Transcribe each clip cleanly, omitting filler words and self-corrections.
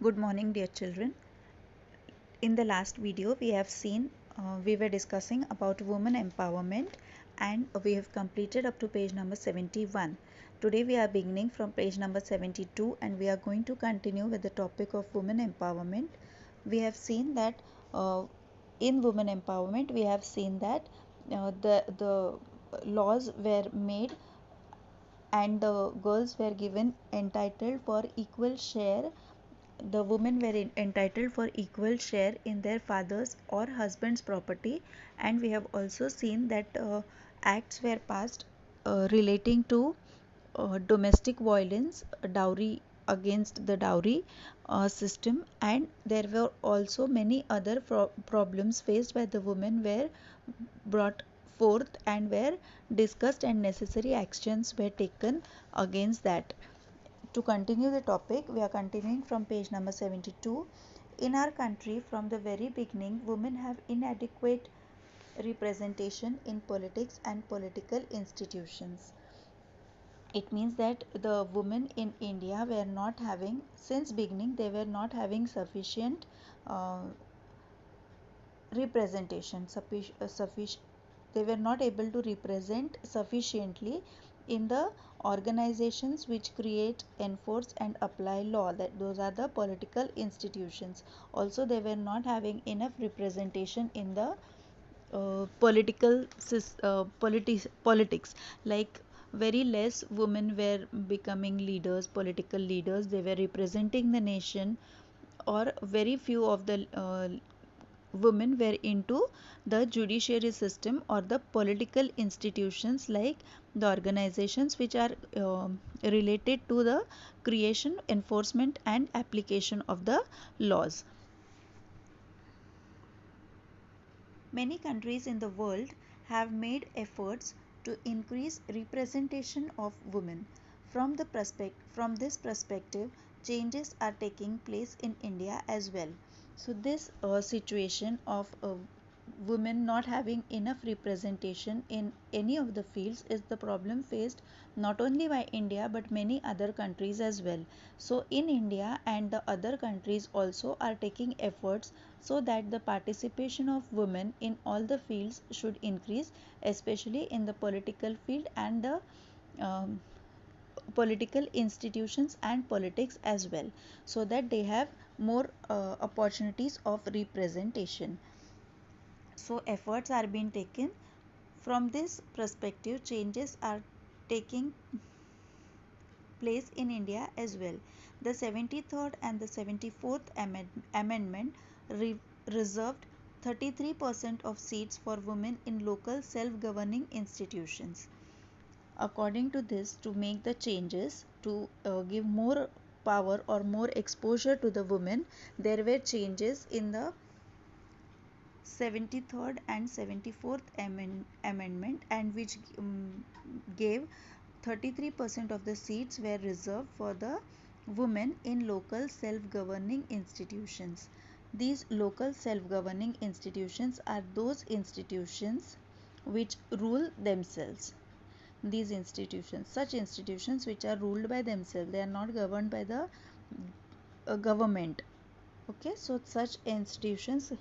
Good morning, dear children. In the last video, we were discussing about women empowerment, and we have completed up to page number 71. Today, we are beginning from page number 72, and we are going to continue with the topic of women empowerment. We have seen that in women empowerment, we have seen that the laws were made and the girls were given entitled for equal share. The women were entitled for equal share in their father's or husband's property, and we have also seen that acts were passed relating to domestic violence, dowry, against the dowry system, and there were also many other problems faced by the women were brought forth and were discussed, and necessary actions were taken against that. To continue the topic, we are continuing from page number 72. In our country, from the very beginning, women have inadequate representation in politics and political institutions. It means that the women in India were not having, since beginning, they were not having sufficient uh, representation. They were not able to represent sufficiently in the organizations which create, enforce and apply law, that those are the political institutions. Also, they were not having enough representation in the politics, like very less women were becoming leaders, political leaders. They were representing the nation, or very few of the women were into the judiciary system or the political institutions, like the organizations which are related to the creation, enforcement and application of the laws. Many countries in the world have made efforts to increase representation of women. From this perspective, changes are taking place in India as well. So this situation of women not having enough representation in any of the fields is the problem faced not only by India but many other countries as well. So in India and the other countries also are taking efforts so that the participation of women in all the fields should increase, especially in the political field and the um, political institutions and politics as well, so that they have more opportunities of representation. So efforts are being taken. From this perspective, changes are taking place in India as well. The 73rd and the 74th Amendment reserved 33% of seats for women in local self-governing institutions. According to this, to make the changes, to give more power or more exposure to the women, there were changes in the 73rd and 74th amendment, and which gave 33% of the seats were reserved for the women in local self-governing institutions. These local self-governing institutions are those institutions which rule themselves. These institutions, such institutions which are ruled by themselves, they are not governed by the government. Okay, so such institutions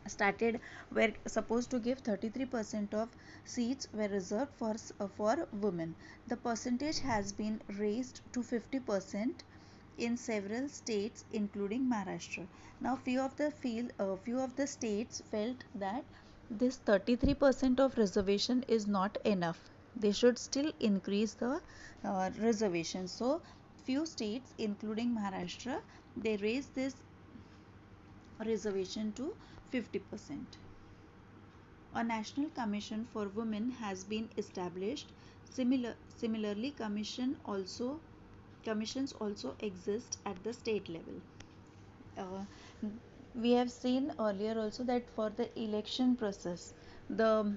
started were supposed to give 33% of seats were reserved for women. The percentage has been raised to 50% in several states including Maharashtra. Now few of the states felt that this 33% of reservation is not enough. They should still increase the reservation. So few states including Maharashtra, they raised this reservation to 50%. A national commission for women has been established. Similarly, commissions also exist at the state level. Uh, we have seen earlier also that for the election process, the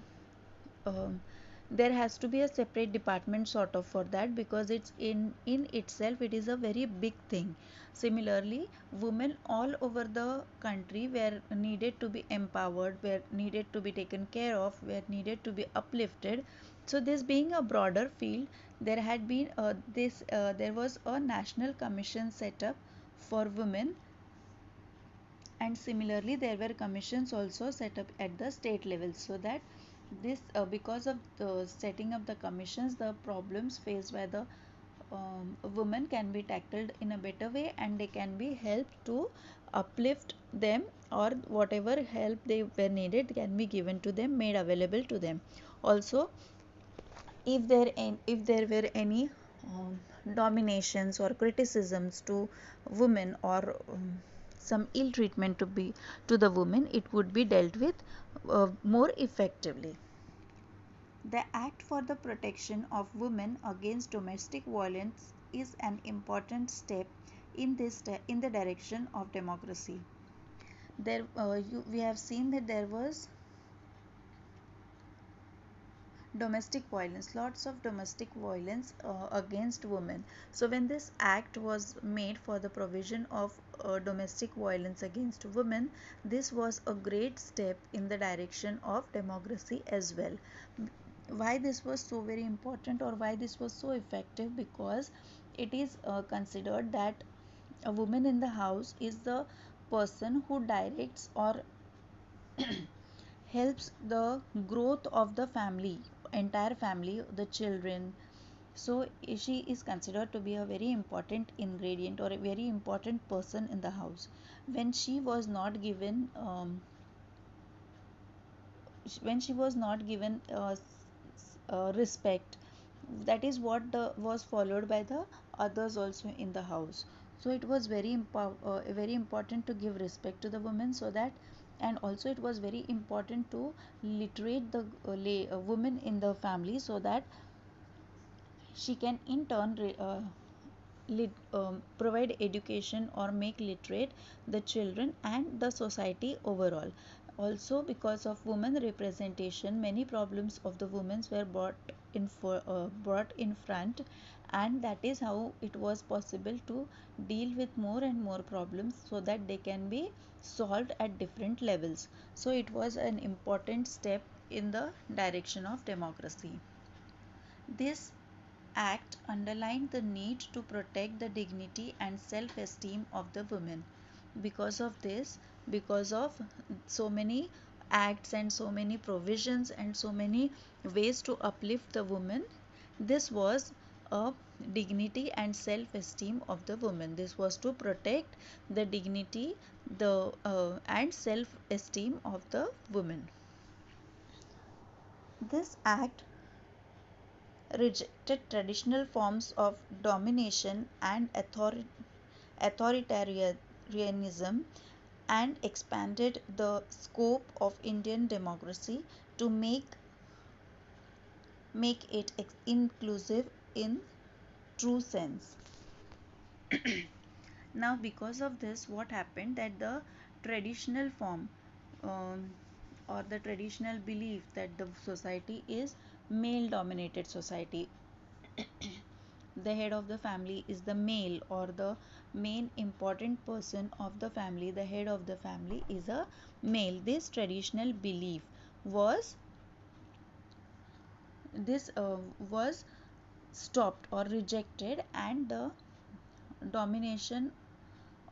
um, there has to be a separate department sort of for that, because it's in itself it is a very big thing. Similarly, women all over the country were needed to be empowered, were needed to be taken care of, were needed to be uplifted. So this being a broader field, there had been there was a national commission set up for women, and similarly there were commissions also set up at the state level, so that this because of the setting up the commissions, the problems faced by the women can be tackled in a better way, and they can be helped to uplift them, or whatever help they were needed can be given to them, made available to them. Also, if there were any dominations or criticisms to women, or some ill treatment to the women, it would be dealt with more effectively. The Act for the Protection of Women Against Domestic Violence is an important step in the direction of democracy. We have seen that there was domestic violence, lots of domestic violence against women. So when this act was made for the provision of domestic violence against women, this was a great step in the direction of democracy as well. Why this was so very important, or why this was so effective? Because it is considered that a woman in the house is the person who directs or helps the growth of the family, entire family, the children. So she is considered to be a very important ingredient, or a very important person in the house. When she was not given respect, that is what was followed by the others also in the house. So it was very important to give respect to the women, so that, and also it was very important to literate the woman in the family, so that she can in turn provide education or make literate the children and the society overall. Also, because of women representation, many problems of the women were brought in front, and that is how it was possible to deal with more and more problems, so that they can be solved at different levels. So it was an important step in the direction of democracy. This act underlined the need to protect the dignity and self-esteem of the women. Because of this, because of so many acts and so many provisions and so many ways to uplift the woman, this was a dignity and self-esteem of the woman. This was to protect the dignity, the and self-esteem of the woman. This act rejected traditional forms of domination and authoritarianism, and expanded the scope of Indian democracy to make it inclusive in true sense. Now, because of this, what happened, that the traditional form, um, or the traditional belief that the society is male dominated society, the head of the family is the male, or the main important person of the family, the head of the family is a male. This traditional belief was this was stopped or rejected, and the domination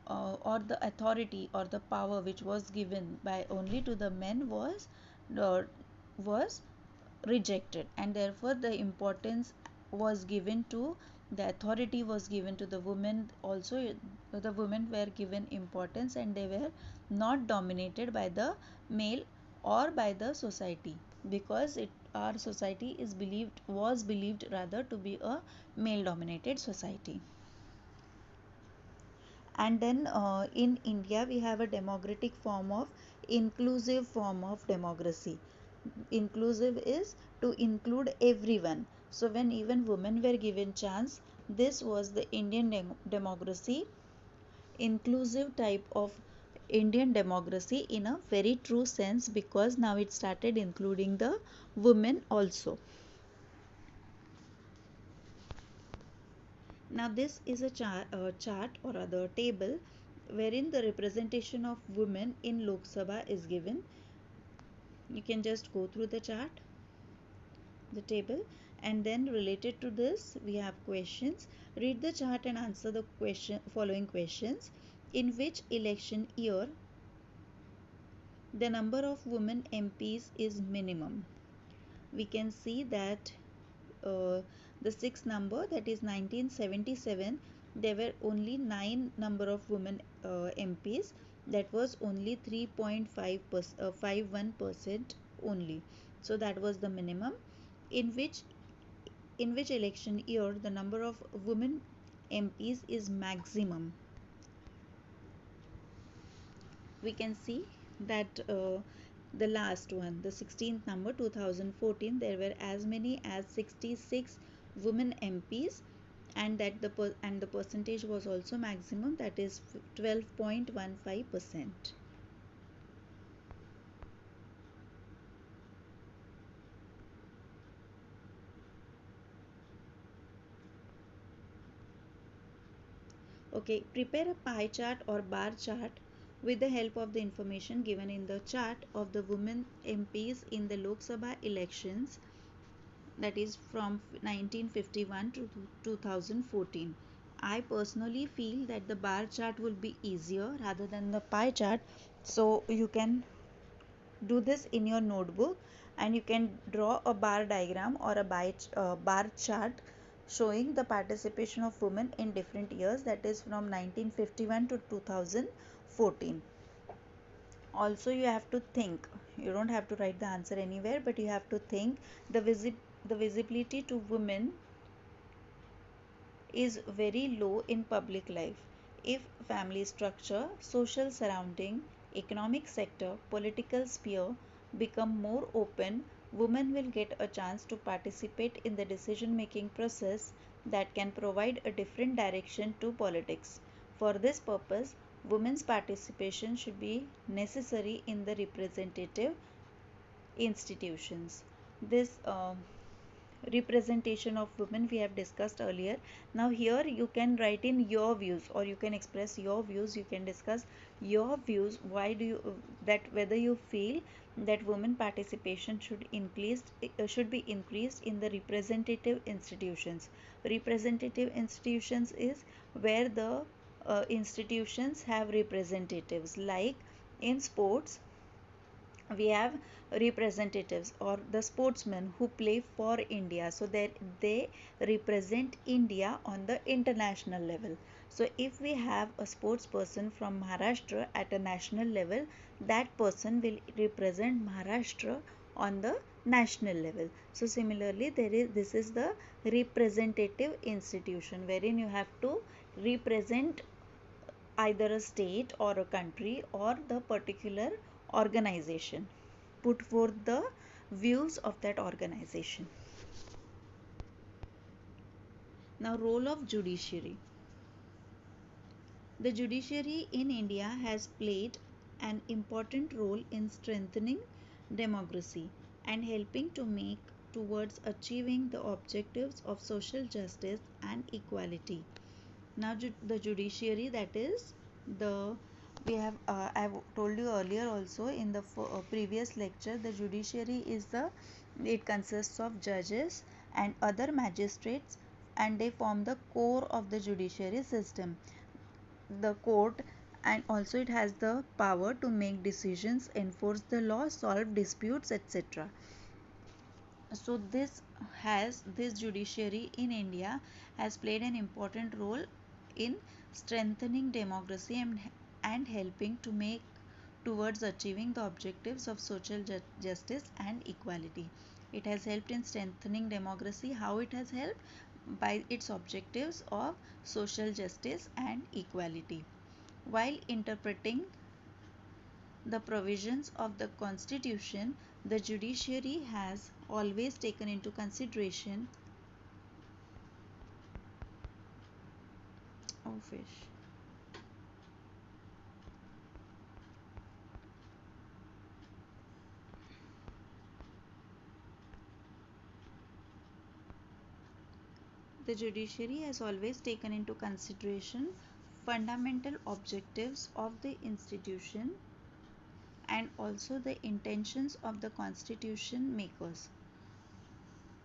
or the authority or the power which was given by only to the men uh, was rejected, and therefore the importance was given to, the authority was given to the women also. The women were given importance, and they were not dominated by the male or by the society, because our society was believed rather to be a male dominated society. And then in India we have a democratic form of inclusive form of democracy. Inclusive is to include everyone. So when even women were given chance, this was the Indian democracy, inclusive type of Indian democracy in a very true sense, because now it started including the women also. Now this is a chart or other table wherein the representation of women in Lok Sabha is given. You can just go through the table, and then related to this we have questions. Read the chart and answer the following questions. In which election year the number of women MPs is minimum? We can see that uh, the sixth number, that is 1977, there were only 9 number of women MPs. That was only 3.51% only. So that was the minimum. In which election year the number of women MPs is maximum? We can see that the last one, the 16th number, 2014, there were as many as 66 women MPs, and the percentage was also maximum, that is 12.15%. Okay, prepare a pie chart or bar chart with the help of the information given in the chart of the women MPs in the Lok Sabha elections, that is from 1951 to 2014. I personally feel that the bar chart will be easier rather than the pie chart. So you can do this in your notebook and you can draw a bar diagram or a bar chart showing the participation of women in different years, that is from 1951 to 2014. Also you have to think, you don't have to write the answer anywhere, but you have to think the visibility to women is very low in public life. If family structure, social surrounding, economic sector, political sphere become more open, women will get a chance to participate in the decision making process that can provide a different direction to politics. For this purpose, women's participation should be necessary in the representative institutions. This representation of women we have discussed earlier. Now here you can write in your views, or you can express your views, you can discuss your views. Why do you that whether you feel that women participation should be increased in the representative institutions. Representative institutions is where the institutions have representatives, like in sports we have representatives or the sportsmen who play for India, so that they represent India on the international level. So if we have a sports person from Maharashtra at a national level, that person will represent Maharashtra on the national level. So similarly this is the representative institution, wherein you have to represent either a state or a country or the particular organization, put forth the views of that organization. Now, role of judiciary. The judiciary in India has played an important role in strengthening democracy and helping to make towards achieving the objectives of social justice and equality. Now the judiciary, that is the we have I've told you earlier also in the previous lecture, the judiciary is it consists of judges and other magistrates, and they form the core of the judiciary system, the court. And also it has the power to make decisions, enforce the law, solve disputes, etc. So this judiciary in India has played an important role in strengthening democracy and helping to make towards achieving the objectives of social justice and equality. It has helped in strengthening democracy. How it has helped? By its objectives of social justice and equality. While interpreting the provisions of the Constitution, the judiciary has always taken into consideration fish. The judiciary has always taken into consideration fundamental objectives of the institution and also the intentions of the constitution makers.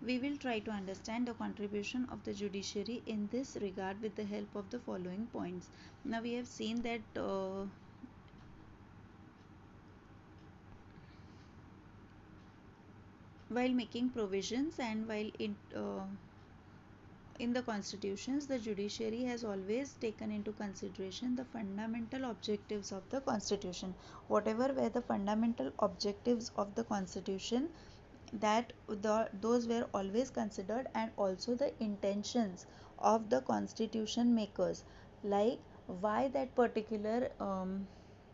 We will try to understand the contribution of the judiciary in this regard with the help of the following points. Now we have seen that while making provisions and while in the constitutions, the judiciary has always taken into consideration the fundamental objectives of the constitution. Whatever were the fundamental objectives of the constitution, those were always considered, and also the intentions of the constitution makers, like why that particular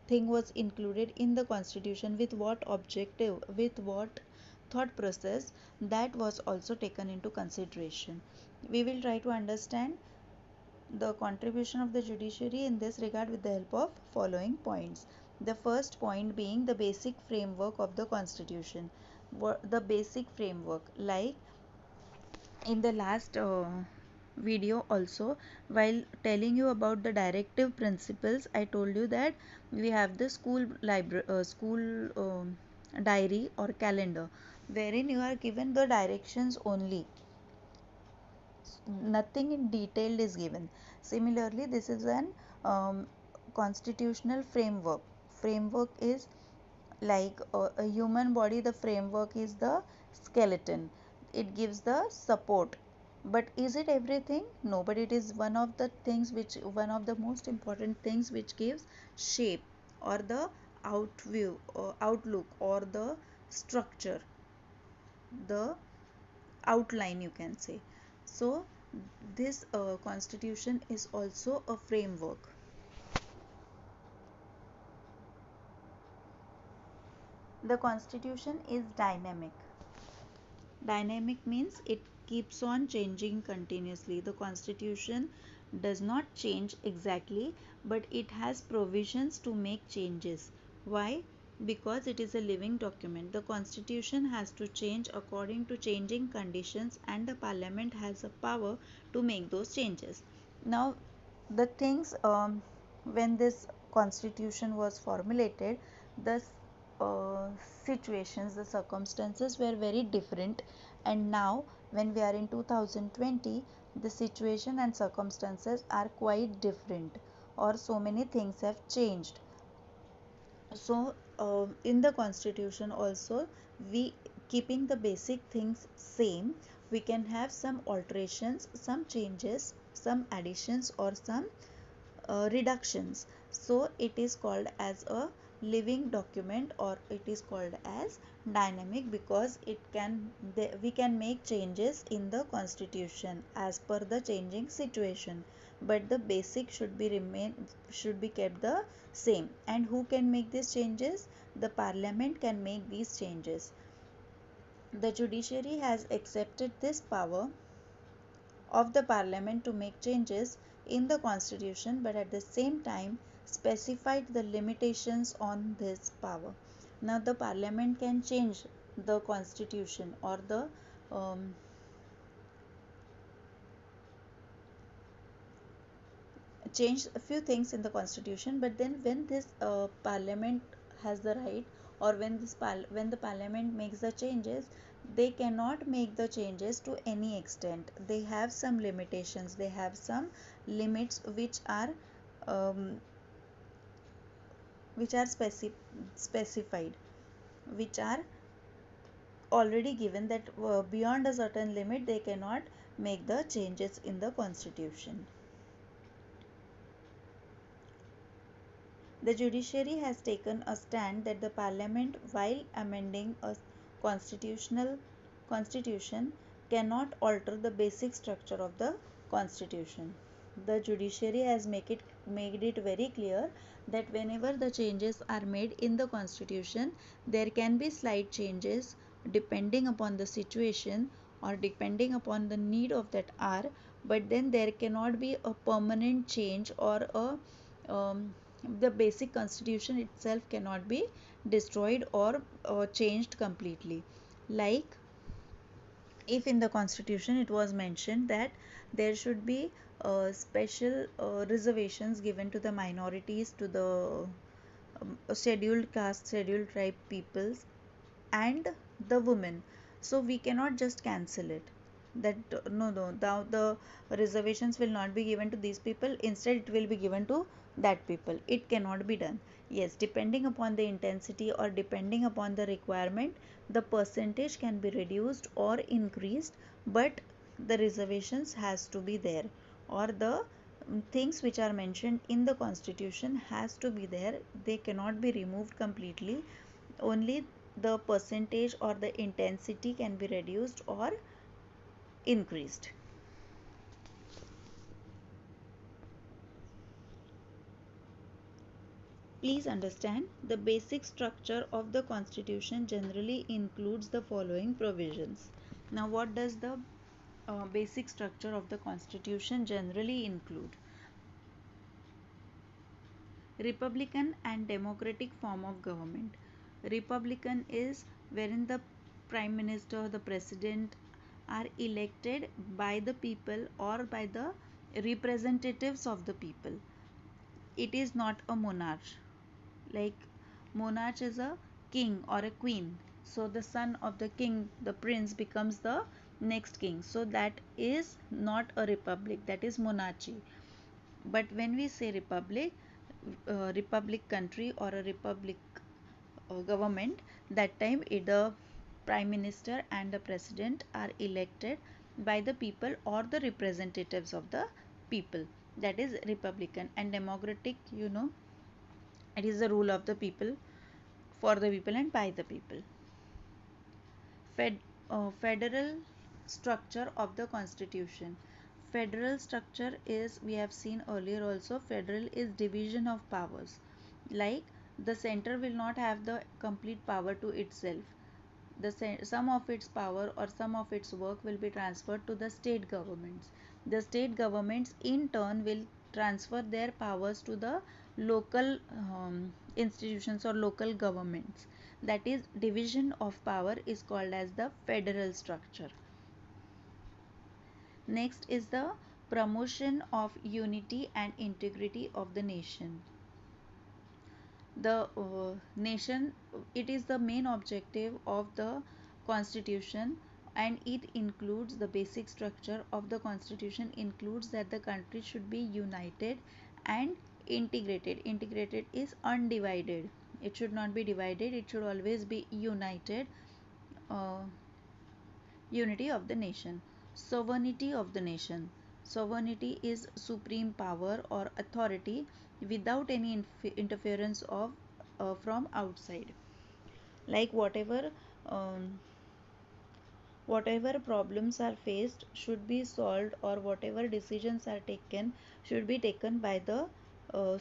thing was included in the constitution, with what objective, with what thought process, that was also taken into consideration. We will try to understand the contribution of the judiciary in this regard with the help of following points. The first point being the basic framework of the constitution. The basic framework, like in the last video also, while telling you about the directive principles, I told you that we have the school library, diary or calendar, wherein you are given the directions only, nothing in detail is given. Similarly, this is an constitutional framework. Framework is like a human body, the framework is the skeleton, it gives the support. But is it everything? No, but it is one of the things which, one of the most important things which gives shape or the outview or outlook or the structure, the outline, you can say. So this constitution is also a framework. The constitution is dynamic. Dynamic means it keeps on changing continuously. The constitution does not change exactly, but it has provisions to make changes. Why? Because it is a living document. The constitution has to change according to changing conditions, and the parliament has a power to make those changes. Now, the things when this constitution was formulated, the uh, situations, the circumstances were very different, and now when we are in 2020, the situation and circumstances are quite different, or so many things have changed. So in the constitution also, we keeping the basic things same, we can have some alterations, some changes, some additions, or some reductions. So it is called as a living document, or it is called as dynamic, because we can make changes in the constitution as per the changing situation, but the basic should be kept the same. And who can make these changes? The parliament can make these changes. The judiciary has accepted this power of the parliament to make changes in the constitution, but at the same time specified the limitations on this power. Now the parliament can change the constitution or the change a few things in the constitution, but then when this parliament has the right, or when the parliament makes the changes, they cannot make the changes to any extent. They have some limitations, they have some limits um, which are specified, which are already given, that beyond a certain limit they cannot make the changes in the constitution. The judiciary has taken a stand that the parliament, while amending a constitution, cannot alter the basic structure of the constitution. The judiciary has made it very clear that whenever the changes are made in the constitution, there can be slight changes depending upon the situation or depending upon the need of that hour, but then there cannot be a permanent change, or the basic constitution itself cannot be destroyed or changed completely. Like if in the constitution it was mentioned that there should be special reservations given to the minorities, to the scheduled caste, scheduled tribe peoples, and the women. So we cannot just cancel it, that no, the reservations will not be given to these people, instead it will be given to that people. It cannot be done. Yes, depending upon the intensity or depending upon the requirement, the percentage can be reduced or increased, but the reservations has to be there, or the things which are mentioned in the constitution has to be there. They cannot be removed completely. Only the percentage or the intensity can be reduced or increased. Please understand, the basic structure of the constitution generally includes the following provisions. Now, what does the basic structure of the constitution generally include? Republican and democratic form of government. Republican is wherein the prime minister, the president are elected by the people or by the representatives of the people. It is not a monarch. Like monarch is a king or a queen. So the son of the king, the prince, becomes the next king. So that is not a republic, that is monarchy. But when we say republic, republic country or a republic government, that time the prime minister and the president are elected by the people or the representatives of the people. That is republican. And democratic, it is the rule of the people, for the people and by the people. Federal structure of the constitution. Federal structure is, we have seen earlier also, federal is division of powers. Like the center will not have the complete power to itself. Some of its power or some of its work will be transferred to the state governments. The state governments in turn will transfer their powers to the local institutions or local governments. That is, division of power is called as the federal structure. Next is the promotion of unity and integrity of the nation. The nation, it is the main objective of the constitution, and it includes the basic structure of the constitution includes that the country should be united and integrated. Integrated is undivided. It should not be divided, it should always be united. uh, Unity of the nation. Sovereignty of the nation. Sovereignty is supreme power or authority without any interference of from outside. Like whatever problems are faced should be solved, or whatever decisions are taken should be taken by the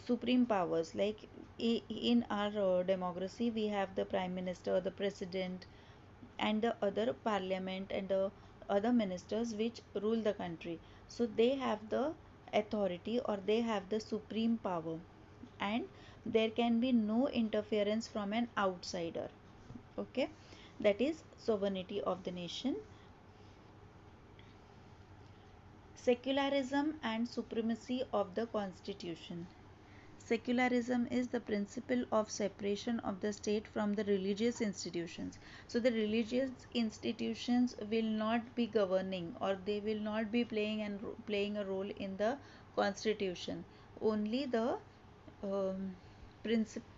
supreme powers. Like in our democracy, we have the prime minister, the president, and the other parliament and the other ministers which rule the country. So they have the authority or they have the supreme power, and there can be no interference from an outsider. Okay, that is sovereignty of the nation. Secularism and supremacy of the constitution. Secularism is the principle of separation of the state from the religious institutions. So the religious institutions will not be governing, or they will not be playing a role in the constitution. Only the um, principle,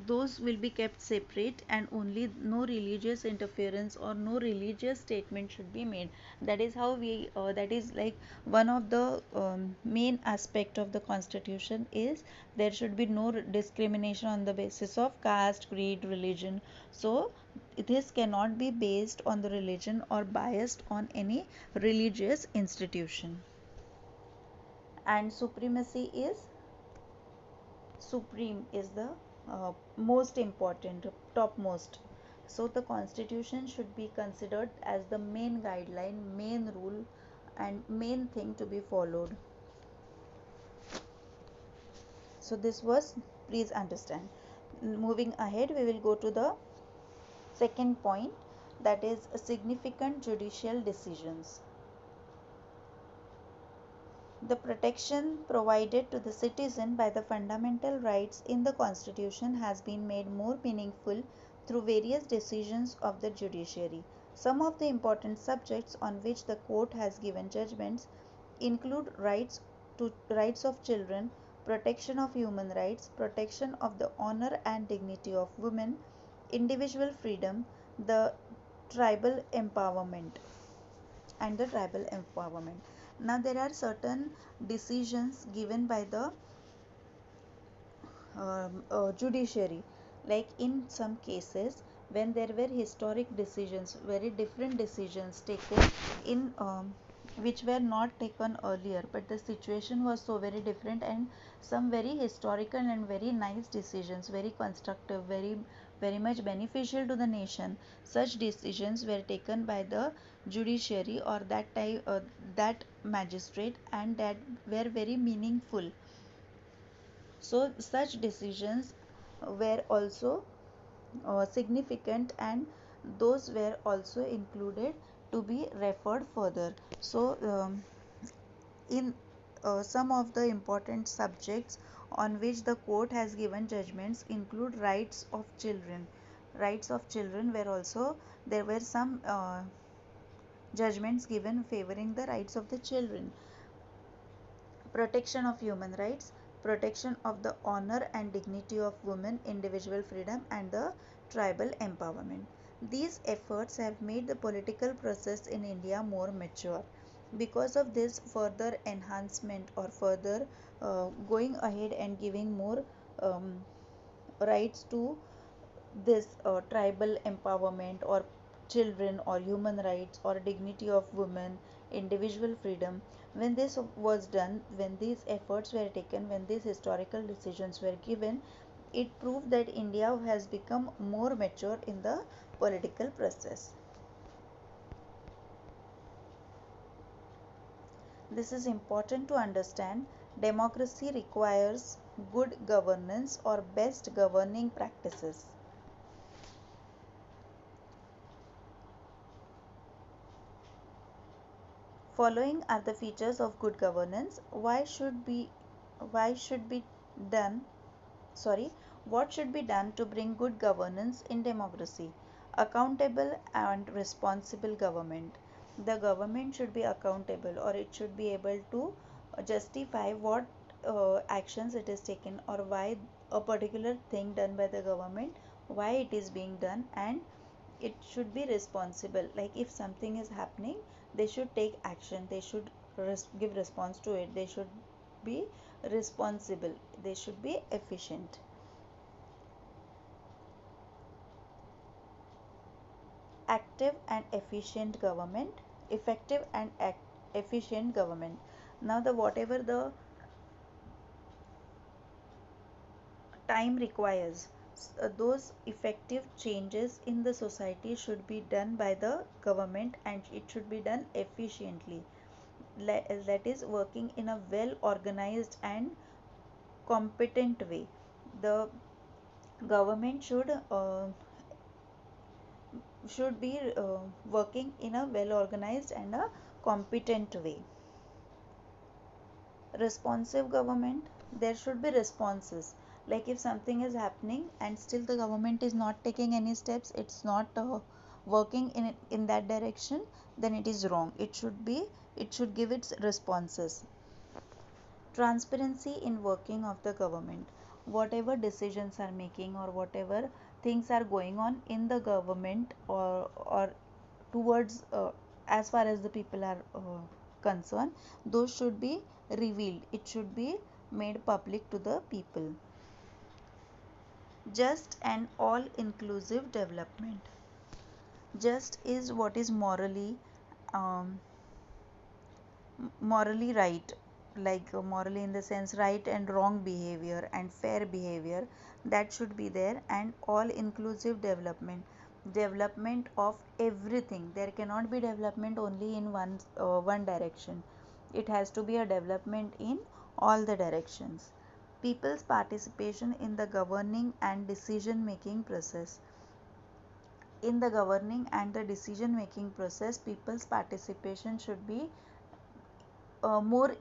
those will be kept separate, and only no religious interference or no religious statement should be made. That is how that is like one of the main aspect of the constitution is there should be no discrimination on the basis of caste, creed, religion. So this cannot be based on the religion or biased on any religious institution. And supremacy is, supreme is the most important, topmost. So the constitution should be considered as the main guideline, main rule, and main thing to be followed. So this was, please understand. Moving ahead, we will go to the second point, that is significant judicial decisions. The protection provided to the citizen by the fundamental rights in the Constitution has been made more meaningful through various decisions of the judiciary. Some of the important subjects on which the court has given judgments include rights of children, protection of human rights, protection of the honor and dignity of women, individual freedom, the tribal empowerment and the tribal empowerment. Now there are certain decisions given by the judiciary, like in some cases when there were historic decisions, very different decisions taken in which were not taken earlier, but the situation was so very different, and some very historical and very nice decisions, very constructive, very much beneficial to the nation. Such decisions were taken by the judiciary or that type that magistrate, and that were very meaningful. So such decisions were also significant, and those were also included to be referred further. So in some of the important subjects on which the court has given judgments include rights of children. Rights of children were also, there were some judgments given favoring the rights of the children. Protection of human rights, protection of the honor and dignity of women, individual freedom, and the tribal empowerment. These efforts have made the political process in India more mature. Because of this further enhancement or further going ahead and giving more rights to this tribal empowerment or children or human rights or dignity of women, individual freedom, when this was done, when these efforts were taken, when these historical decisions were given, it proved that India has become more mature in the political process. This is important to understand. Democracy requires good governance or best governing practices. Following are the features of good governance. Why should be done sorry What should be done to bring good governance in democracy? Accountable and responsible government. The government should be accountable, or it should be able to justify what actions it is taken, or why a particular thing done by the government, why it is being done, and it should be responsible. Like if something is happening, they should take action, they should give response to it, they should be responsible, they should be efficient. Active and efficient government. Effective and efficient government. Now the whatever the time requires, those effective changes in the society should be done by the government, and it should be done efficiently. That is working in a well organized and competent way. The government should be working in a well organized and a competent way. Responsive government. There should be responses. Like if something is happening and still the government is not taking any steps, it's not working in that direction, then it is wrong. It should give its responses. Transparency in working of the government. Whatever decisions are making, or whatever things are going on in the government, or towards as far as the people are concerned, those should be revealed, it should be made public to the people. Just and all inclusive development. Just is what is um, morally right, like morally in the sense right and wrong behavior and fair behavior, that should be there. And all inclusive development. Development of everything. There cannot be development only in one direction. It has to be a development in all the directions. People's participation in the governing and decision making process. In the governing and the decision making process, people's participation should be more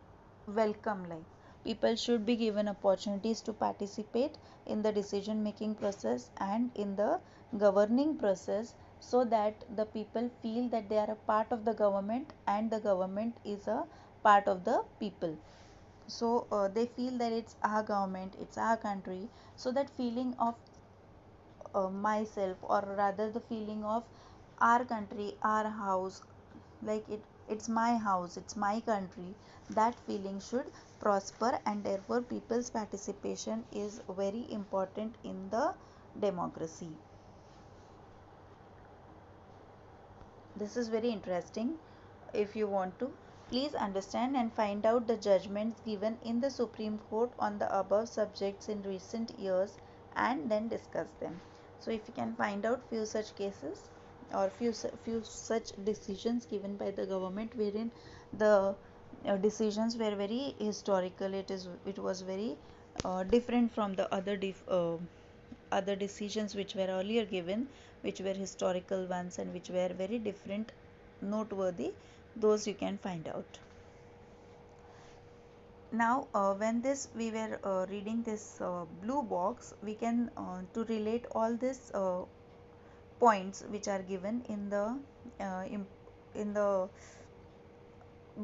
welcome. Like people should be given opportunities to participate in the decision making process and in the governing process. so that the people feel that they are a part of the government and the government is a part of the people. So they feel that it's our government, it's our country. So that feeling of myself, or rather the feeling of our country, our house, like it's my house, it's my country, that feeling should prosper, and therefore people's participation is very important in the democracy. This is very interesting. If you want to, please understand and find out the judgments given in the Supreme Court on the above subjects in recent years and then discuss them. So if you can find out few such cases or few such decisions given by the government wherein the decisions were very historical, it was very different from the other decisions which were earlier given, which were historical ones and which were very different, noteworthy, those you can find out. Now when this we were reading this blue box, we can to relate all these points which are given in the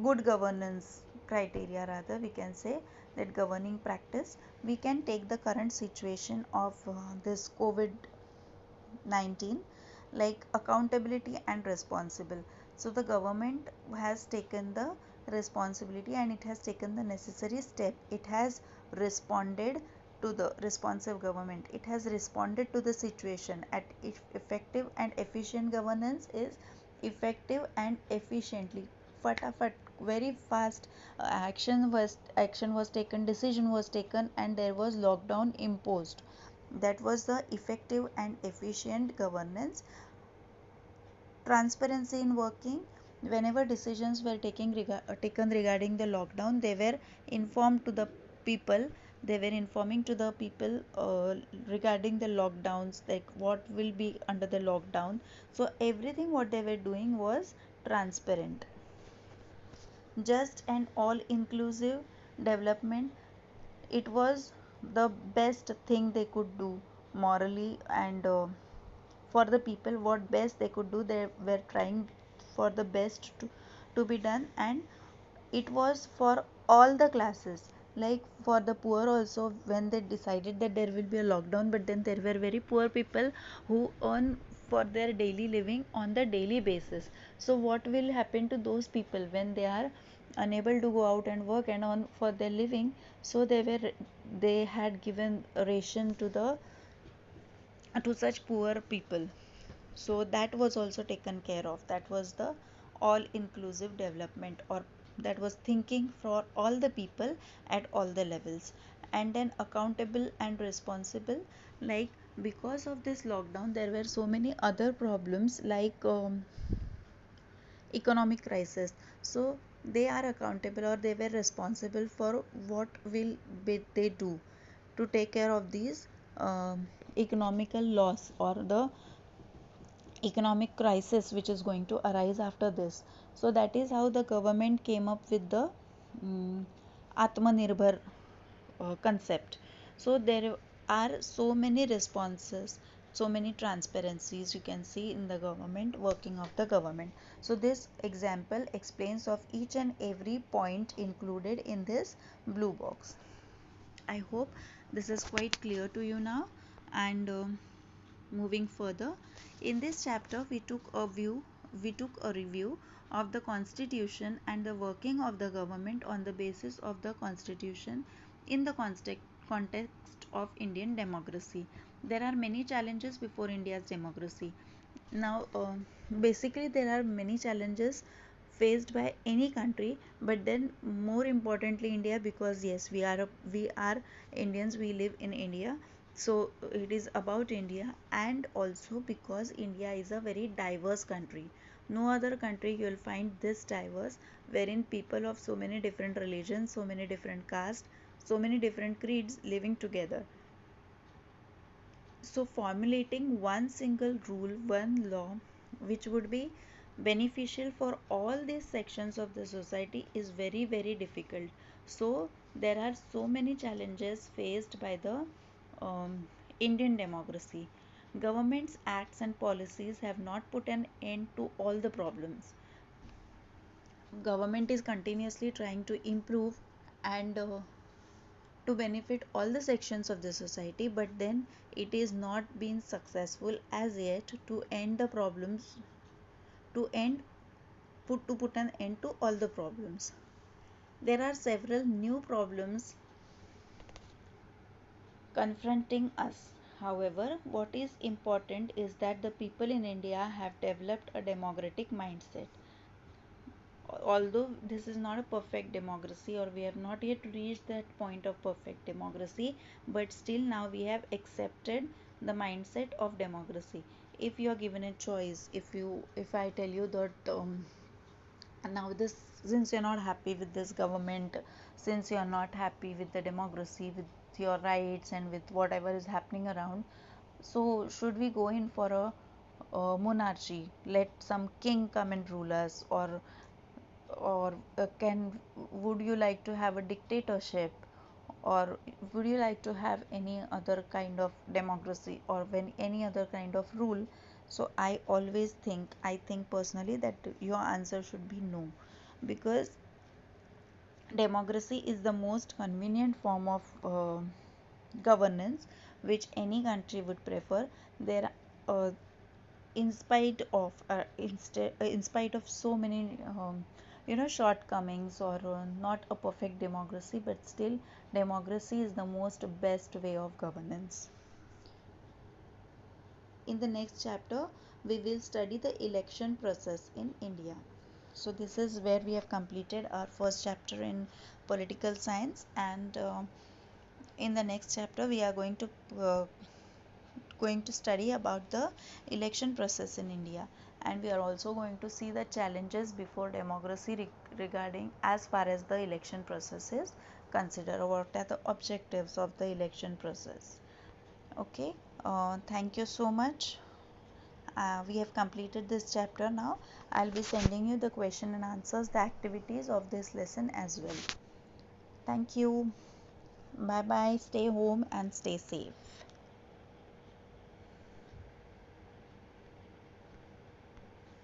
good governance criteria, rather we can say that governing practice, we can take the current situation of this COVID-19, like accountability and responsible. So the government has taken the responsibility and it has taken the necessary step. It has responded to the responsive government. It has responded to the situation at effective and efficient governance is effective and efficiently. Fatafat, very fast action was taken, decision was taken, and there was lockdown imposed. That was the effective and efficient governance. Transparency in working, whenever decisions were taken regarding the lockdown, they were informed to the people, they were informing to the people regarding the lockdowns, like what will be under the lockdown. So everything what they were doing was transparent. Just an all inclusive development, it was the best thing they could do morally, and for the people what best they could do, they were trying for the best to be done. And it was for all the classes, like for the poor also, when they decided that there will be a lockdown, but then there were very poor people who earn for their daily living on the daily basis. So what will happen to those people when they are unable to go out and work and on for their living? So they had given ration to such poor people. So that was also taken care of. That was the all inclusive development, or that was thinking for all the people at all the levels. And then accountable and responsible, like because of this lockdown there were so many other problems, like economic crisis. So they are accountable, or they were responsible for what will they do to take care of these economical loss, or the economic crisis which is going to arise after this. So that is how the government came up with the um, Atmanirbhar concept. So there are so many responses, so many transparencies you can see in the government, working of the government. So this example explains of each and every point included in this blue box. I hope this is quite clear to you now. And moving further, in this chapter we took a review of the constitution and the working of the government on the basis of the constitution in the context of Indian democracy. There are many challenges before India's democracy. Now, basically, there are many challenges faced by any country, but then more importantly, India, because yes, we are Indians, we live in India, so it is about India, and also because India is a very diverse country. No other country you will find this diverse, wherein people of so many different religions, so many different castes, so many different creeds living together. So formulating one single rule, one law, which would be beneficial for all these sections of the society is very, very difficult. So there are so many challenges faced by the Indian democracy. Government's acts and policies have not put an end to all the problems. Government is continuously trying to improve and to benefit all the sections of the society, but then it is not been successful as yet to end the problems, to end to put an end to all the problems. There are several new problems confronting us. However, what is important is that the people in India have developed a democratic mindset. Although this is not a perfect democracy, or we have not yet reached that point of perfect democracy, but still now we have accepted the mindset of democracy. If you are given a choice, if I tell you that now this, since you're not happy with this government, since you're not happy with the democracy, with your rights and with whatever is happening around, so should we go in for a monarchy, let some king come and rule us, or can would you like to have a dictatorship, or would you like to have any other kind of democracy, or when any other kind of rule? So I think personally that your answer should be no, because democracy is the most convenient form of governance which any country would prefer. There uh, in spite of in spite of so many shortcomings, or not a perfect democracy, but still democracy is the most best way of governance. In the next chapter we will study the election process in India. So this is where we have completed our first chapter in political science, and in the next chapter we are going to study about the election process in India, and we are also going to see the challenges before democracy regarding as far as the election process is considered. What are the objectives of the election process? Okay, thank you so much. We have completed this chapter now. I'll be sending you the question and answers, the activities of this lesson as well. Thank you. Bye bye. Stay home and stay safe.